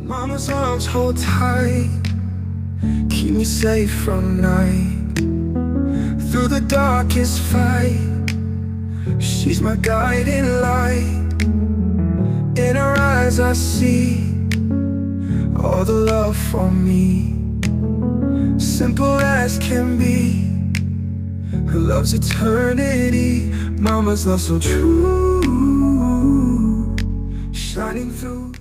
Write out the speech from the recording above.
Mama's arms hold tight, keep me safe from night. Through the darkest fight, she's my guiding light. In her eyes I see all the love for me, simple as can be. Her love's eternity, Mama's love so true, shining through.